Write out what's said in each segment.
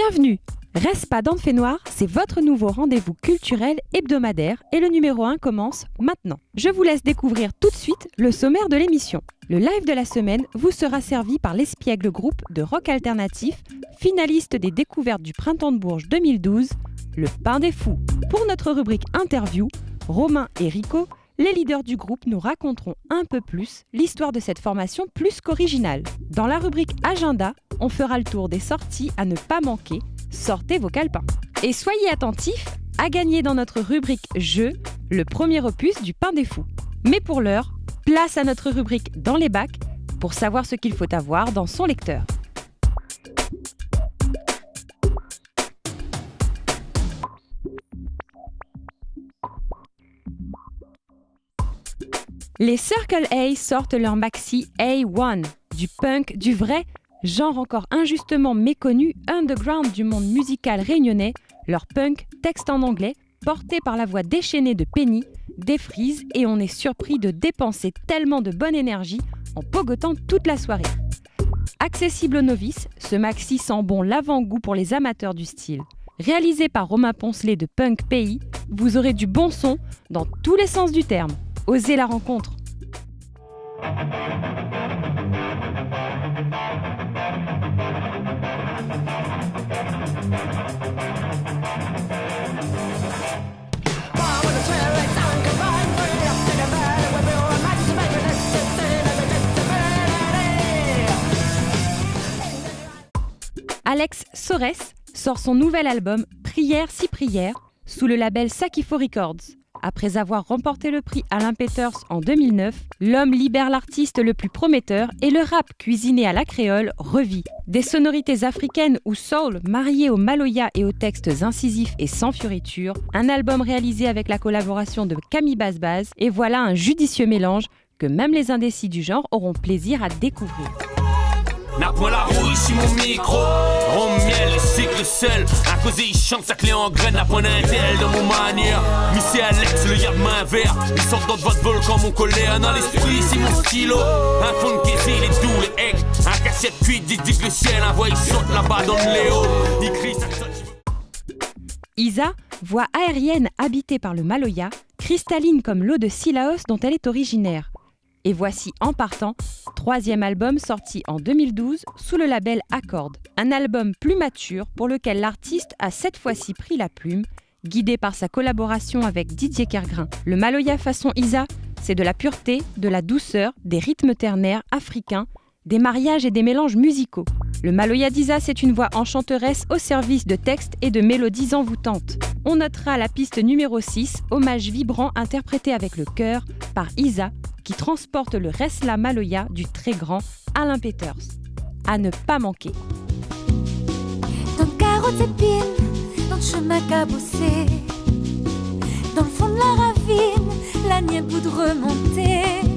Bienvenue! Reste pas dans le fait noir, c'est votre nouveau rendez-vous culturel hebdomadaire et le numéro 1 commence maintenant. Je vous laisse découvrir tout de suite le sommaire de l'émission. Le live de la semaine vous sera servi par l'Espiègle groupe de rock alternatif, finaliste des découvertes du Printemps de Bourges 2012, le Pain des Fous. Pour notre rubrique interview, Romain et Rico, les leaders du groupe nous raconteront un peu plus l'histoire de cette formation plus qu'originale. Dans la rubrique agenda, on fera le tour des sorties à ne pas manquer. Sortez vos calepins. Et soyez attentifs à gagner dans notre rubrique Jeux, le premier opus du Pain des Fous. Mais pour l'heure, place à notre rubrique Dans les bacs pour savoir ce qu'il faut avoir dans son lecteur. Les Circle A sortent leur maxi A1, du punk, du vrai, genre encore injustement méconnu, underground du monde musical réunionnais, leur punk, texte en anglais, porté par la voix déchaînée de Penny, défrise et on est surpris de dépenser tellement de bonne énergie en pogotant toute la soirée. Accessible aux novices, ce maxi sent bon l'avant-goût pour les amateurs du style. Réalisé par Romain Poncelet de Punk Pays, vous aurez du bon son dans tous les sens du terme. Osez la rencontre. Alex Sorès sort son nouvel album Prière si prière sous le label Sakifo Records. Après avoir remporté le prix Alain Peters en 2009, l'homme libère l'artiste le plus prometteur et le rap cuisiné à la créole revit. Des sonorités africaines ou soul mariées au maloya et aux textes incisifs et sans fioriture, un album réalisé avec la collaboration de Camille Basse-Basse et voilà un judicieux mélange que même les indécis du genre auront plaisir à découvrir. N'a point la rouille sur mon micro, rhum, miel et cycle seul. À cause il chante sa clé en graine, n'a point d'intel de mon manière. Missy Alex, le yard main vert. Ils sortent dans votre volcan, mon colère dans l'esprit, c'est mon stylo. Un fond de caisse, il est doux, les eggs. Un cassette cuite, dit que le ciel, un voix, il saute là-bas dans le Léo. Il crie, ça saute. Isa, voix aérienne habitée par le maloya, cristalline comme l'eau de Sillaos dont elle est originaire. Et voici En partant, troisième album sorti en 2012 sous le label Accord. Un album plus mature pour lequel l'artiste a cette fois-ci pris la plume, guidé par sa collaboration avec Didier Kergrin. Le maloya façon Isa, c'est de la pureté, de la douceur, des rythmes ternaires africains, des mariages et des mélanges musicaux. Le maloya d'Isa, c'est une voix enchanteresse au service de textes et de mélodies envoûtantes. On notera la piste numéro 6, hommage vibrant interprété avec le cœur par Isa, qui transporte le Resla Maloya du très grand Alain Peters. À ne pas manquer. Dans le carotte épine, dans le chemin cabossé, dans le fond de la ravine, la niais bout de remonter.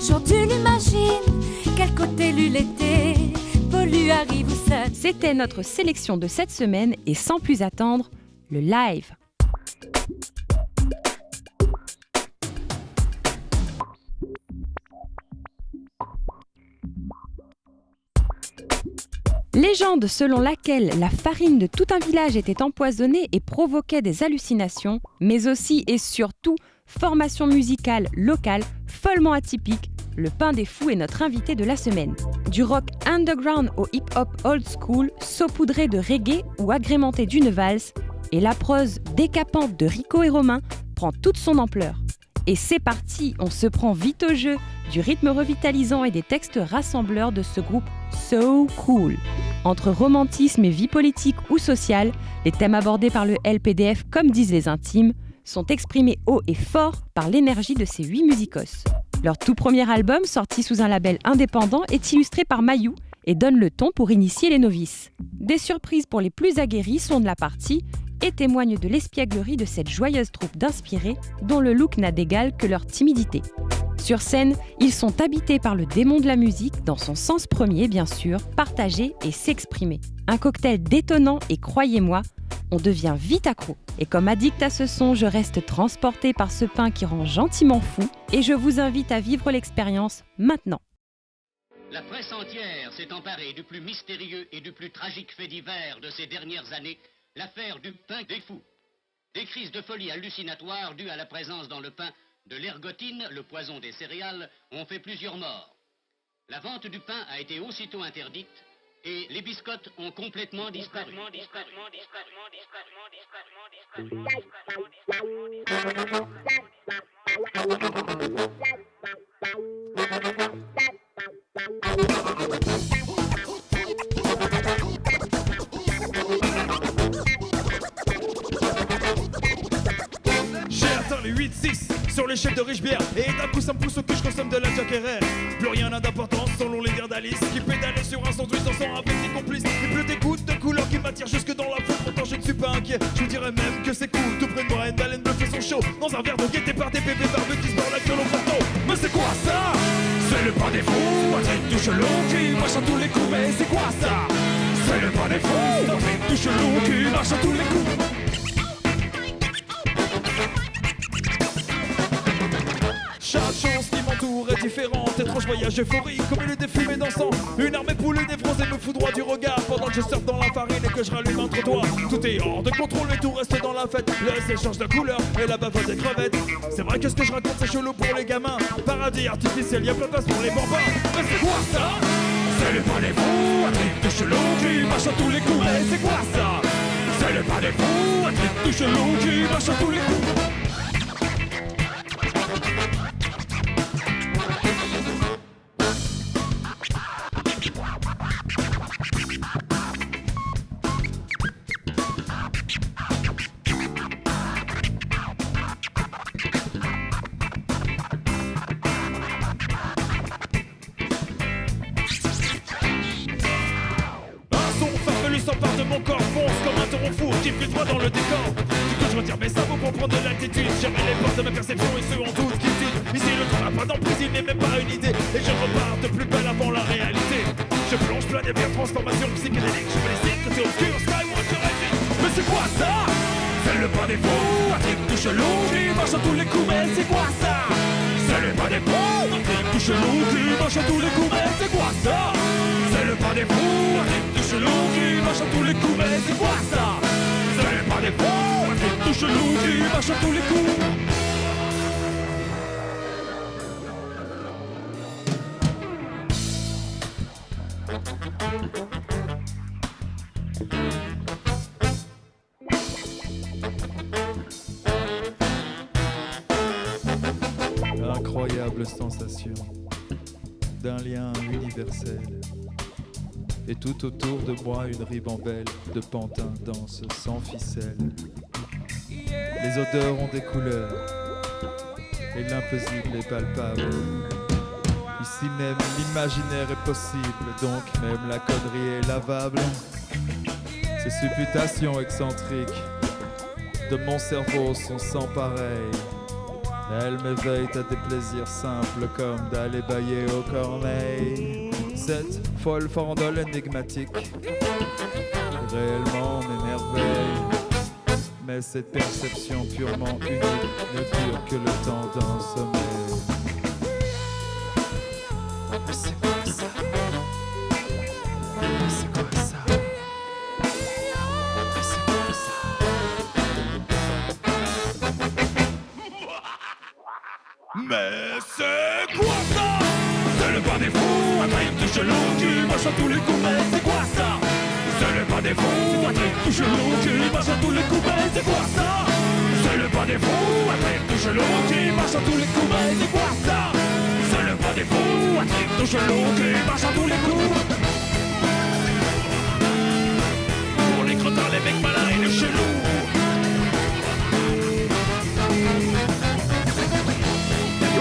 Aujourd'hui l'imagine, quel côté lui l'été, pollu arrive où ça. C'était notre sélection de cette semaine et sans plus attendre, le live. Légende selon laquelle la farine de tout un village était empoisonnée et provoquait des hallucinations, mais aussi et surtout formation musicale locale follement atypique, le Pain des Fous est notre invité de la semaine. Du rock underground au hip-hop old school, saupoudré de reggae ou agrémenté d'une valse, et la prose décapante de Rico et Romain prend toute son ampleur. Et c'est parti, on se prend vite au jeu du rythme revitalisant et des textes rassembleurs de ce groupe So Cool. Entre romantisme et vie politique ou sociale, les thèmes abordés par le LPDF, comme disent les intimes, sont exprimés haut et fort par l'énergie de ces 8 musicos. Leur tout premier album, sorti sous un label indépendant, est illustré par Mayou et donne le ton pour initier les novices. Des surprises pour les plus aguerris sont de la partie et témoignent de l'espièglerie de cette joyeuse troupe d'inspirés dont le look n'a d'égal que leur timidité. Sur scène, ils sont habités par le démon de la musique, dans son sens premier bien sûr, partager et s'exprimer. Un cocktail détonnant et croyez-moi, on devient vite accro. Et comme addict à ce son, je reste transporté par ce pain qui rend gentiment fou et je vous invite à vivre l'expérience maintenant. La presse entière s'est emparée du plus mystérieux et du plus tragique fait divers de ces dernières années, l'affaire du pain des fous. Des crises de folie hallucinatoires dues à la présence dans le pain de l'ergotine, le poison des céréales, ont fait plusieurs morts. La vente du pain a été aussitôt interdite et les biscottes ont complètement disparu. J'ai atteint les 8-6 sur l'échelle de Richbière. Et d'un coup ça me pousse au cul, je consomme de la Jack RR. Plus rien n'a d'importance selon les dires d'Alice, qui pédalait sur un sandwich dansant avec des complices. Il pleut des gouttes de couleur qui m'attirent jusque dans la foule. Pourtant je ne suis pas inquiet, je vous dirais même que c'est cool. Tout près de moi, une baleine bleue fait son show dans un verre d'eau guetté par des bébés barbus qui se barrent la gueule au plateau. Mais c'est quoi ça? C'est le pain des fous, un truc tout chelou qui marche à tous les coups. Mais c'est quoi ça? C'est le pain des fous, un truc tout chelou qui marche à tous les coups. Chaque chance qui m'entoure est différente. Étrange voyage euphorique comme une idée fumée dansant. Une armée poulée névrosée me foudroie du regard pendant que je surfe dans la farine et que je rallume un trottoir. Tout est hors de contrôle et tout reste dans la fête. Les échanges de couleurs et la bave des crevettes. C'est vrai que ce que je raconte c'est chelou pour les gamins. Paradis artificiel, y'a plein de place pour les bambins. Mais c'est quoi ça? C'est le pain des fous, un truc de chelou qui marche à tous les coups. Mais c'est quoi ça? C'est le pain des fous, un truc de chelou qui marche à tous les coups. S'empare de mon corps, fonce comme un taureau four qui fut droit dans le décor. Du coup je retire mes sabots pour prendre de l'altitude. J'aime les portes de ma perception et ceux en doute qui tuent. Ici le temps n'a pas d'emprise, il n'est même pas une idée. Et je repars de plus belle avant la réalité. Je plonge plein des biens transformation psychédélique. Je félicite que c'est obscur, Skywalker agit. Mais c'est quoi ça? C'est le pain des fous, un truc tout chelou qui marche à tous les coups. Mais c'est quoi ça? C'est le pain des fous, un truc tout chelou qui marche à tous les coups. Mais c'est quoi ça? C'est le pain des fous, un truc tout chelou qui marche à tous les coups. Mais c'est quoi ça? C'est le pain des fous, un truc tout chelou qui marche à tous les coups. Incroyable sensation d'un lien universel. Et tout autour de moi une ribambelle de pantins danse sans ficelle. Les odeurs ont des couleurs et l'impossible est palpable. Ici même l'imaginaire est possible, donc même la connerie est lavable. Ces supputations excentriques de mon cerveau sont sans pareil. Elles m'éveillent à des plaisirs simples comme d'aller bailler au Corneille. Cette folle farandole énigmatique réellement m'émerveille. Mais cette perception purement unique ne dure que le temps d'un sommeil. Mais c'est quoi ça? Mais c'est quoi ça? Mais c'est quoi ça? Mais c'est quoi ça? C'est le pain des fous, un truc tout chelou qui marche à tous les coups. Mais c'est quoi ça? C'est le pain des fous, un truc tout chelou qui marche à tous les coups. Mais c'est quoi ça? C'est le pain des fous, un truc tout chelou qui marche à tous les coups. Mais c'est quoi ça? C'est le pain des fous, un truc tout chelou qui marche à tous les coups. Pour les crottins, les mecs malins et les chelous.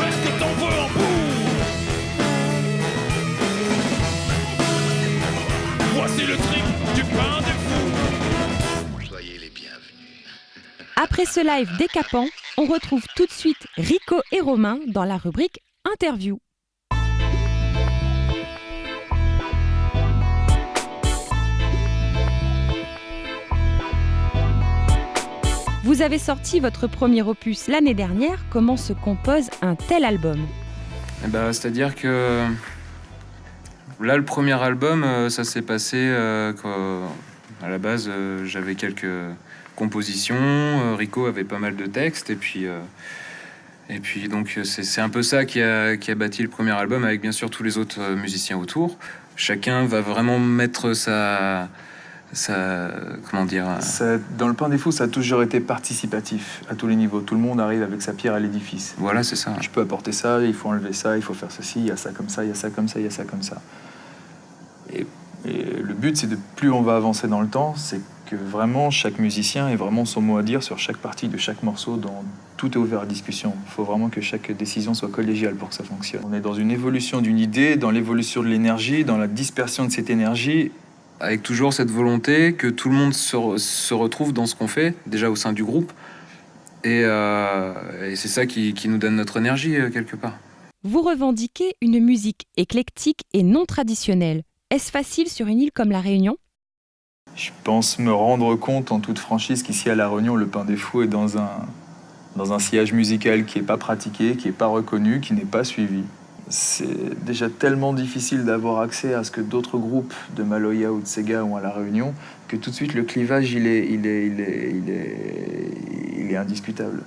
Est-ce que t'en veux en bout? Voici le trick du pain des fous. Soyez les bienvenus. Après ce live décapant, on retrouve tout de suite Rico et Romain dans la rubrique Interview. Vous avez sorti votre premier opus l'année dernière. Comment se compose un tel album ? C'est-à-dire que Là, le premier album, ça s'est passé à la base, j'avais quelques compositions, Rico avait pas mal de textes, et puis donc c'est un peu ça qui a bâti le premier album, avec bien sûr tous les autres musiciens autour. Chacun va vraiment mettre sa comment dire... Dans le Pain des Fous, ça a toujours été participatif à tous les niveaux. Tout le monde arrive avec sa pierre à l'édifice. Voilà, c'est ça. Je peux apporter ça, il faut enlever ça, il faut faire ceci, il y a ça comme ça, il y a ça comme ça, il y a ça comme ça. Et le but, c'est de plus on va avancer dans le temps, c'est que vraiment chaque musicien ait vraiment son mot à dire sur chaque partie de chaque morceau. Tout est ouvert à discussion. Il faut vraiment que chaque décision soit collégiale pour que ça fonctionne. On est dans une évolution d'une idée, dans l'évolution de l'énergie, dans la dispersion de cette énergie. Avec toujours cette volonté que tout le monde se retrouve dans ce qu'on fait, déjà au sein du groupe. Et c'est ça qui nous donne notre énergie, quelque part. Vous revendiquez une musique éclectique et non traditionnelle. Est-ce facile sur une île comme La Réunion ? Je pense me rendre compte en toute franchise qu'ici à La Réunion, le Pain des Fous est dans un sillage musical qui n'est pas pratiqué, qui n'est pas reconnu, qui n'est pas suivi. C'est déjà tellement difficile d'avoir accès à ce que d'autres groupes de Maloya ou de Sega ont à La Réunion que tout de suite le clivage il est indiscutable.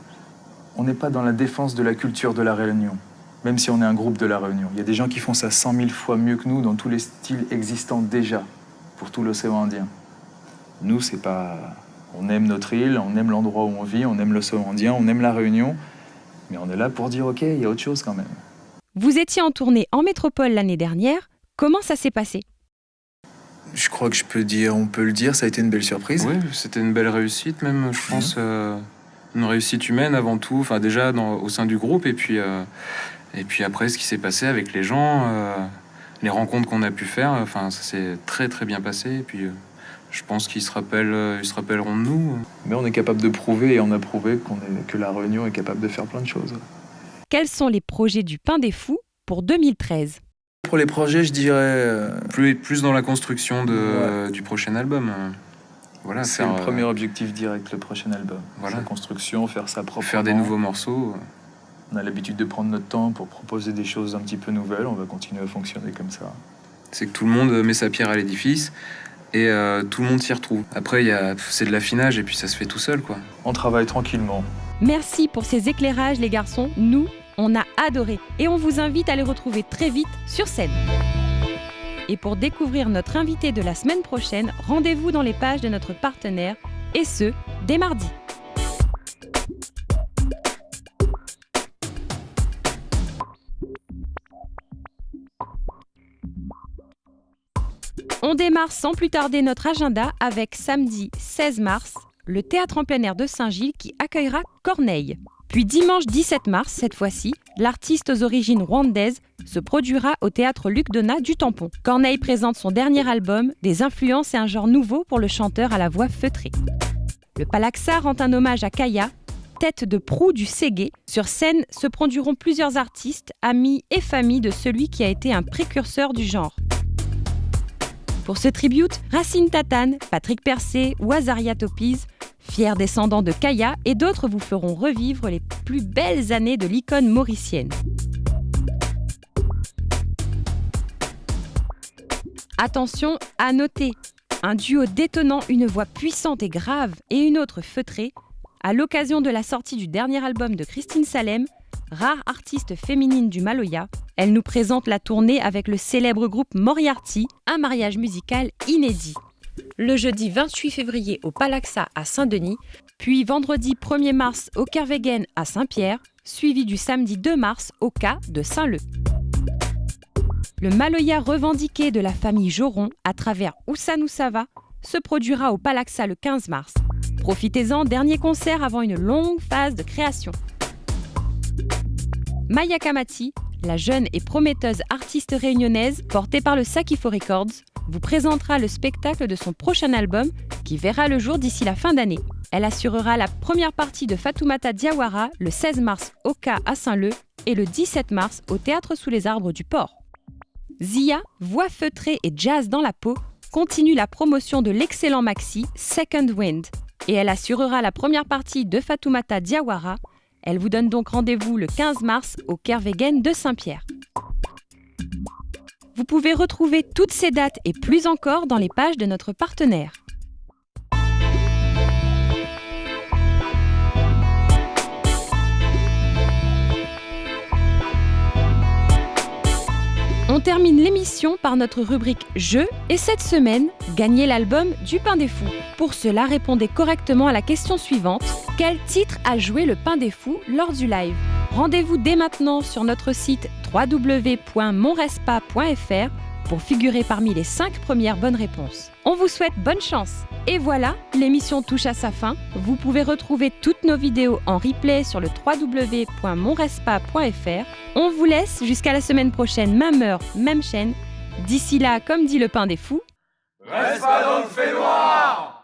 On n'est pas dans la défense de la culture de La Réunion, même si on est un groupe de La Réunion. Il y a des gens qui font ça 100 000 fois mieux que nous dans tous les styles existants déjà pour tout l'océan Indien. Nous, c'est pas... On aime notre île, on aime l'endroit où on vit, on aime l'océan Indien, on aime La Réunion, mais on est là pour dire ok, il y a autre chose quand même. Vous étiez en tournée en métropole l'année dernière. Comment ça s'est passé ? Je crois que on peut le dire, ça a été une belle surprise. Oui, c'était une belle réussite même, je pense. Une réussite humaine avant tout, enfin déjà au sein du groupe, et puis après ce qui s'est passé avec les gens, les rencontres qu'on a pu faire, enfin ça s'est très très bien passé, et puis je pense qu'ils se rappelleront de nous. Mais on est capable de prouver, et on a prouvé que La Réunion est capable de faire plein de choses. Quels sont les projets du Pain des Fous pour 2013 ? Pour les projets, je dirais... Plus dans la construction du prochain album. Voilà, c'est le premier objectif direct, le prochain album. Voilà. Sa construction, faire ça proprement. Faire des nouveaux morceaux. On a l'habitude de prendre notre temps pour proposer des choses un petit peu nouvelles. On va continuer à fonctionner comme ça. C'est que tout le monde met sa pierre à l'édifice et tout le monde s'y retrouve. Après, c'est de l'affinage et puis ça se fait tout seul, quoi. On travaille tranquillement. Merci pour ces éclairages, les garçons. Nous, on a adoré et on vous invite à les retrouver très vite sur scène. Et pour découvrir notre invité de la semaine prochaine, rendez-vous dans les pages de notre partenaire, et ce, dès mardi. On démarre sans plus tarder notre agenda avec samedi 16 mars, le Théâtre en plein air de Saint-Gilles qui accueillera Corneille. Puis dimanche 17 mars, cette fois-ci, l'artiste aux origines rwandaises se produira au Théâtre Luc Donat du Tampon. Corneille présente son dernier album, des influences et un genre nouveau pour le chanteur à la voix feutrée. Le Palaxa rend un hommage à Kaya, tête de proue du Ségué. Sur scène se produiront plusieurs artistes, amis et familles de celui qui a été un précurseur du genre. Pour ce tribute, Racine Tatane, Patrick Percé ou Azaria Topiz, fiers descendants de Kaya, et d'autres vous feront revivre les plus belles années de l'icône mauricienne. Attention à noter, un duo détonnant une voix puissante et grave et une autre feutrée, à l'occasion de la sortie du dernier album de Christine Salem, rare artiste féminine du Maloya, elle nous présente la tournée avec le célèbre groupe Moriarty, un mariage musical inédit. Le jeudi 28 février au Palaxa à Saint-Denis, puis vendredi 1er mars au Kervegen à Saint-Pierre, suivi du samedi 2 mars au K de Saint-Leu. Le Maloya revendiqué de la famille Joron à travers Oussanousava se produira au Palaxa le 15 mars. Profitez-en, dernier concert avant une longue phase de création. Maya Kamati, la jeune et prometteuse artiste réunionnaise portée par le Sakifo Records, vous présentera le spectacle de son prochain album qui verra le jour d'ici la fin d'année. Elle assurera la première partie de Fatoumata Diawara le 16 mars au K à Saint-Leu et le 17 mars au Théâtre sous les arbres du Port. Zia, voix feutrée et jazz dans la peau, continue la promotion de l'excellent maxi Second Wind et elle assurera la première partie de Fatoumata Diawara. Elle vous donne donc rendez-vous le 15 mars au Kervegen de Saint-Pierre. Vous pouvez retrouver toutes ces dates et plus encore dans les pages de notre partenaire. On termine l'émission par notre rubrique Jeux et cette semaine, gagnez l'album du Pain des Fous. Pour cela, répondez correctement à la question suivante. Quel titre a joué le Pain des Fous lors du live ? Rendez-vous dès maintenant sur notre site www.monrespa.fr pour figurer parmi les 5 premières bonnes réponses. On vous souhaite bonne chance. Et voilà, l'émission touche à sa fin. Vous pouvez retrouver toutes nos vidéos en replay sur le www.monrespa.fr. On vous laisse jusqu'à la semaine prochaine, même heure, même chaîne. D'ici là, comme dit le Pain des Fous, reste pas dans le fait noir.